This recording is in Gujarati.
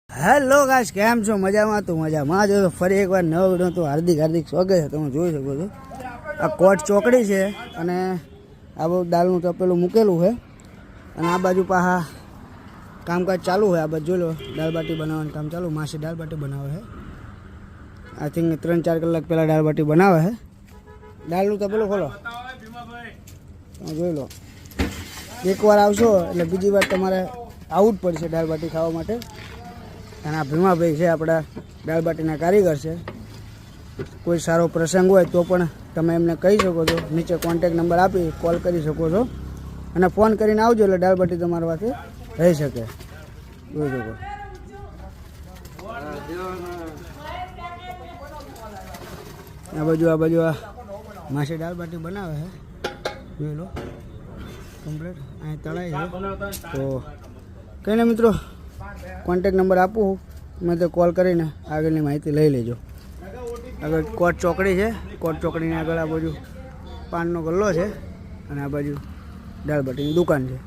હેલો ગાઈસ, કેમ છો? મજામાં? તો મજામાં જો ફરી એકવાર નવો વિડીયો તો હાર્દિક સ્વાગત છે. તમે જોઈ શકો છો આ કોટ ચોકડી છે અને આ બધું દાળનું તપેલું મૂકેલું છે અને આ બાજુ પાછા કામકાજ ચાલુ છે. આ બાજુ જોઈ લો, દાળ બાટી બનાવવાનું કામ ચાલુ. માસી દાળ બાટી બનાવે છે. આઈ થિંક 3-4 કલાક પહેલાં દાળ બાટી બનાવે છે. દાળનું તપેલું ખોલો, તમે જોઈ લો. એકવાર આવશો એટલે બીજી વાર તમારે આવવું જ પડશે દાળ બાટી ખાવા માટે. અને આ ભીમાભાઈ છે, આપણા દાળ બાટીના કારીગર છે. કોઈ સારો પ્રસંગ હોય તો પણ તમે એમને કહી શકો છો. નીચે કોન્ટેક નંબર આપી કોલ કરી શકો છો અને ફોન કરીને આવજો એટલે દાળ બાટી તમારી પાસે રહી શકે. જોઈ શકો આ બાજુ આ માસી દાળ બાટી બનાવે છે. જોઈ લો કમ્પ્લીટ. અહીં તળાઈ છે તો કંઈ નહીં મિત્રો, કોન્ટેક નંબર આપું મેં તો કોલ કરીને આગળની માહિતી લઈ લેજો. આગળ કોટ ચોકડી છે. કોટ ચોકડીની આગળ આ બાજુ પાનનો ગલ્લો છે અને આ બાજુ દાળ બાટીની દુકાન છે.